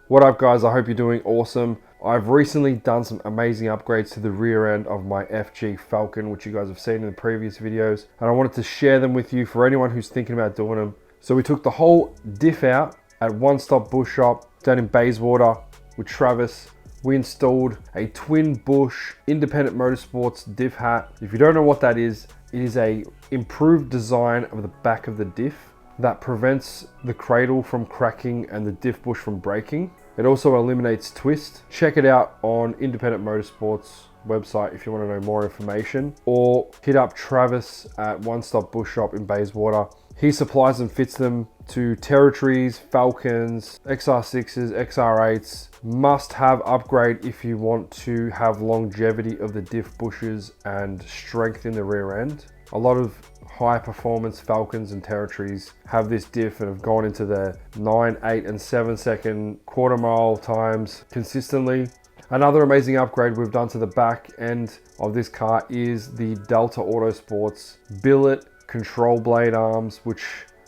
What up guys, I hope you're doing awesome. I've recently done some amazing upgrades to the rear end of my FG Falcon, which you guys have seen in the previous videos, and I wanted to share them with you for anyone who's thinking about doing them. So we took the whole diff out at One Stop Bush Shop down in Bayswater with Travis. We installed a twin bush independent motorsports diff hat. If you don't know what that is, it is a improved design of the back of the diff that prevents the cradle from cracking and the diff bush from breaking. It also eliminates twist. Check it out on Independent Motorsports website if you want to know more information, or hit up Travis at One Stop Bush Shop in Bayswater. He supplies and fits them to Territories, Falcons, XR6s, XR8s. Must have upgrade if you want to have longevity of the diff bushes and strength in the rear end. A lot of high performance Falcons and Territories have this diff and have gone into the 9, 8 and 7 second quarter mile times consistently. Another amazing upgrade we've done to the back end of this car is the Dalta Autosports billet control blade arms, which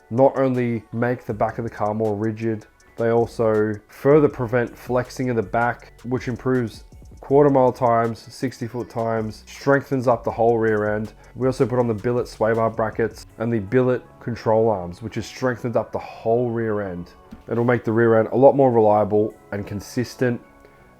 not only make the back of the car more rigid, they also further prevent flexing in the back, which improves quarter mile times, 60 foot times, strengthens up the whole rear end. We also put on the billet sway bar brackets and the billet control arms, which has strengthened up the whole rear end. It'll make the rear end a lot more reliable and consistent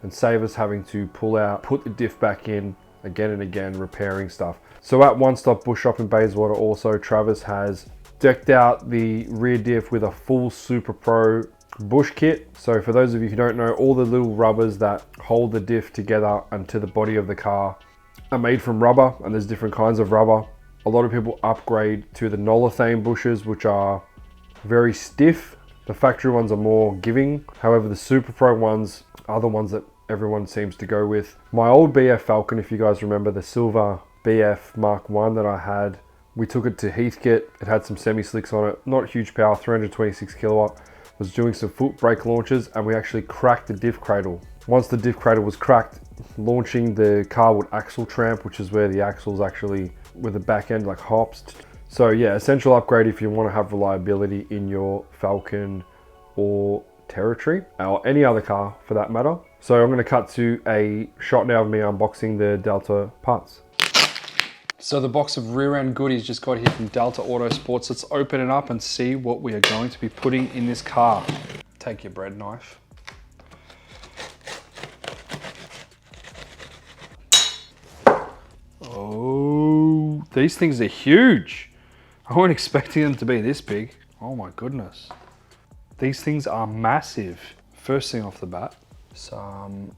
and save us having to pull out, put the diff back in again and again, repairing stuff. So at One Stop Bush Shop in Bayswater also, Travis has decked out the rear diff with a full Super Pro bush kit. So for those of you who don't know, all the little rubbers that hold the diff together and to the body of the car are made from rubber, and there's different kinds of rubber. A lot of people upgrade to the Nolithane bushes, which are very stiff. The factory ones are more giving. However, the Super Pro ones are the ones that everyone seems to go with. My old BF Falcon, if you guys remember, the silver BF Mark 1 that I had, we took it to Heathkit. It had some semi-slicks on it, not huge power, 326 kilowatt. Was doing some foot brake launches and we actually cracked the diff cradle. Once the diff cradle was cracked, launching the car would axle tramp, which is where the axles actually, with the back end like hops. So yeah, essential upgrade if you want to have reliability in your Falcon or Territory, or any other car for that matter. So I'm going to cut to a shot now of me unboxing the Dalta parts. So the box of rear end goodies just got here from Dalta Autosports. Let's open it up and see what we are going to be putting in this car. Take your bread knife. Oh, these things are huge. I wasn't expecting them to be this big. Oh my goodness. These things are massive. First thing off the bat, some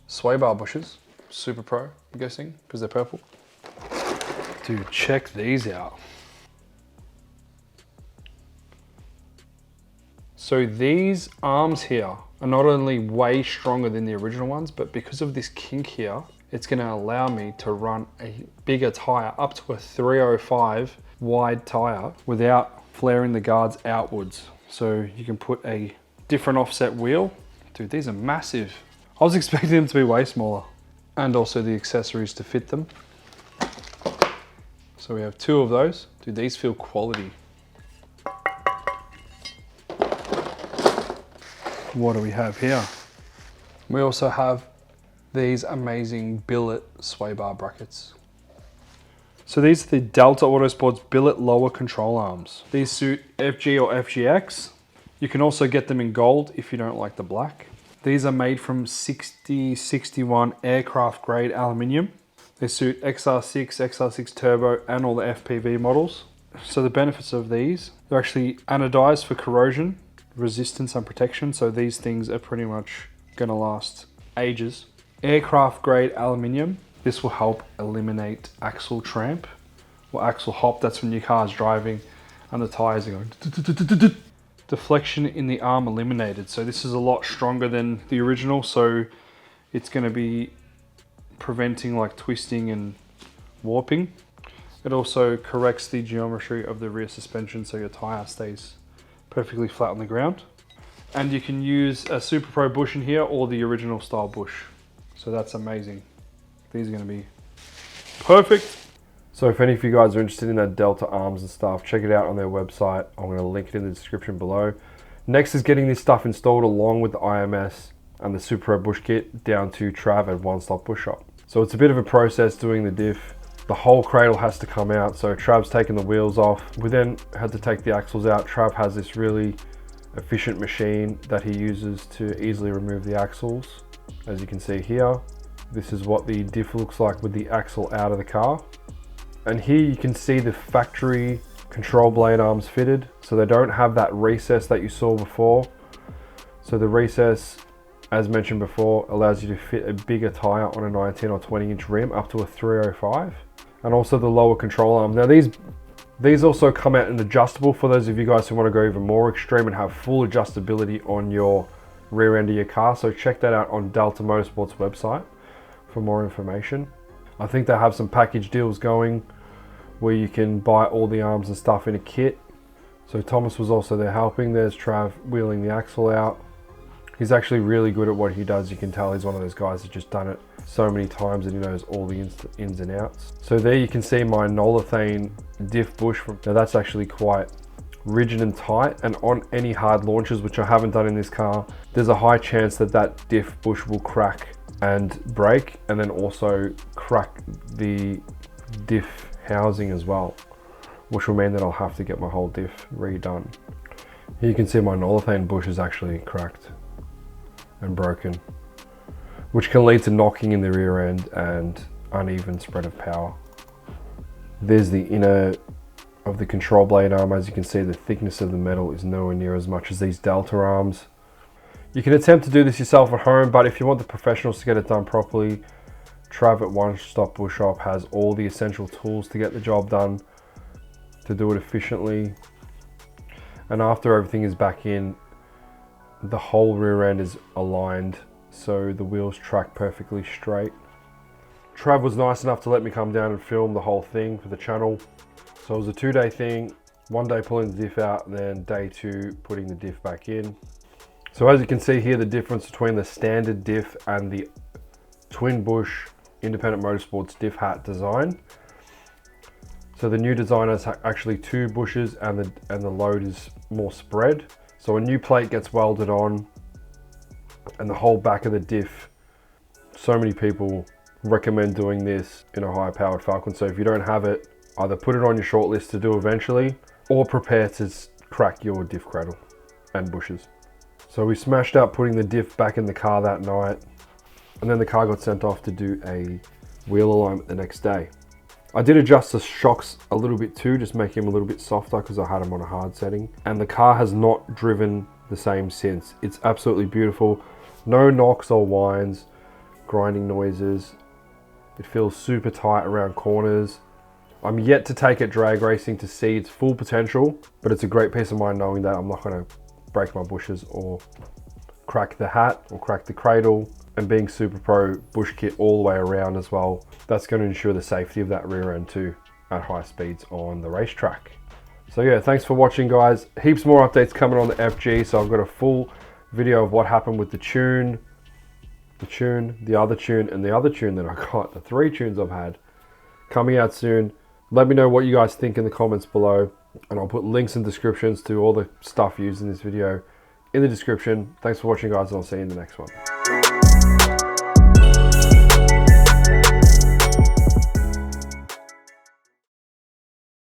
sway bar bushes. Super Pro, I'm guessing, because they're purple. Dude, check these out. So these arms here are not only way stronger than the original ones, but because of this kink here, it's gonna allow me to run a bigger tire, up to a 305 wide tire, without flaring the guards outwards. So you can put a different offset wheel. Dude, these are massive. I was expecting them to be way smaller. And also the accessories to fit them. So we have two of those. Dude, these feel quality. What do we have here? We also have these amazing billet sway bar brackets. So these are the Dalta Autosports billet lower control arms. These suit FG or FGX. You can also get them in gold if you don't like the black. These are made from 6061 aircraft grade aluminium. They suit XR6, XR6 Turbo, and all the FPV models. So the benefits of these, they're actually anodized for corrosion, resistance and protection. So these things are pretty much gonna last ages. Aircraft grade aluminium. This will help eliminate axle tramp or axle hop. That's when your car's driving and the tires are going. Deflection in the arm eliminated. So this is a lot stronger than the original. So it's gonna be preventing like twisting and warping. It also corrects the geometry of the rear suspension so your tire stays perfectly flat on the ground. And you can use a Super Pro bush in here or the original style bush. So that's amazing. These are going to be perfect. So if any of you guys are interested in that Dalta arms and stuff, check it out on their website. I'm going to link it in the description below. Next is getting this stuff installed along with the IMS and the Super Pro Bush kit down to Trav at One Stop Bush Shop. So it's a bit of a process doing the diff. The whole cradle has to come out, so Trav's taken the wheels off. We then had to take the axles out. Trav has this really efficient machine that he uses to easily remove the axles. As you can see here, this is what the diff looks like with the axle out of the car. And here you can see the factory control blade arms fitted, so they don't have that recess that you saw before. So the recess, as mentioned before, allows you to fit a bigger tire on a 19 or 20 inch rim up to a 305. And also the lower control arm. Now these also come out and adjustable for those of you guys who want to go even more extreme and have full adjustability on your rear end of your car. So check that out on Dalta Autosports website for more information. I think they have some package deals going where you can buy all the arms and stuff in a kit. So Thomas was also there helping. There's Trav wheeling the axle out. He's actually really good at what he does. You can tell he's one of those guys that's just done it so many times and he knows all the ins and outs. So there you can see my Nolithane Diff Bush. Now that's actually quite rigid and tight, and on any hard launches, which I haven't done in this car, there's a high chance that that Diff Bush will crack and break, and then also crack the diff housing as well, which will mean that I'll have to get my whole diff redone. Here you can see my Nolithane bush is actually cracked and broken, which can lead to knocking in the rear end and uneven spread of power. There's the inner of the control blade arm. As you can see, the thickness of the metal is nowhere near as much as these Dalta arms. You can attempt to do this yourself at home, but if you want the professionals to get it done properly, Trav at One Stop Bush Shop has all the essential tools to get the job done, to do it efficiently. And after everything is back in, the whole rear end is aligned so the wheels track perfectly straight. Trav was nice enough to let me come down and film the whole thing for the channel. So it was a 2-day thing, 1 day pulling the diff out, and then day 2 putting the diff back in. So as you can see here, the difference between the standard diff and the Twin Bush Independent Motorsports diff hat design. So the new design has actually 2 bushes and the load is more spread. So a new plate gets welded on and the whole back of the diff. So many people recommend doing this in a high powered Falcon. So if you don't have it, either put it on your short list to do eventually, or prepare to crack your diff cradle and bushes. So we smashed out putting the diff back in the car that night, and then the car got sent off to do a wheel alignment the next day. I did adjust the shocks a little bit too, just make them a little bit softer because I had them on a hard setting. And the car has not driven the same since. It's absolutely beautiful. No knocks or whines, grinding noises. It feels super tight around corners. I'm yet to take it drag racing to see its full potential, but it's a great peace of mind knowing that I'm not going to break my bushes or crack the hat or crack the cradle. And being Super Pro Bush kit all the way around as well, that's going to ensure the safety of that rear end too at high speeds on the racetrack. So yeah, thanks for watching guys. Heaps more updates coming on the FG. So I've got a full video of what happened with the tune, the other tune, and the other tune that I got, the 3 tunes I've had, coming out soon. Let me know what you guys think in the comments below, and I'll put links and descriptions to all the stuff used in this video in the description. Thanks for watching guys, and I'll see you in the next one.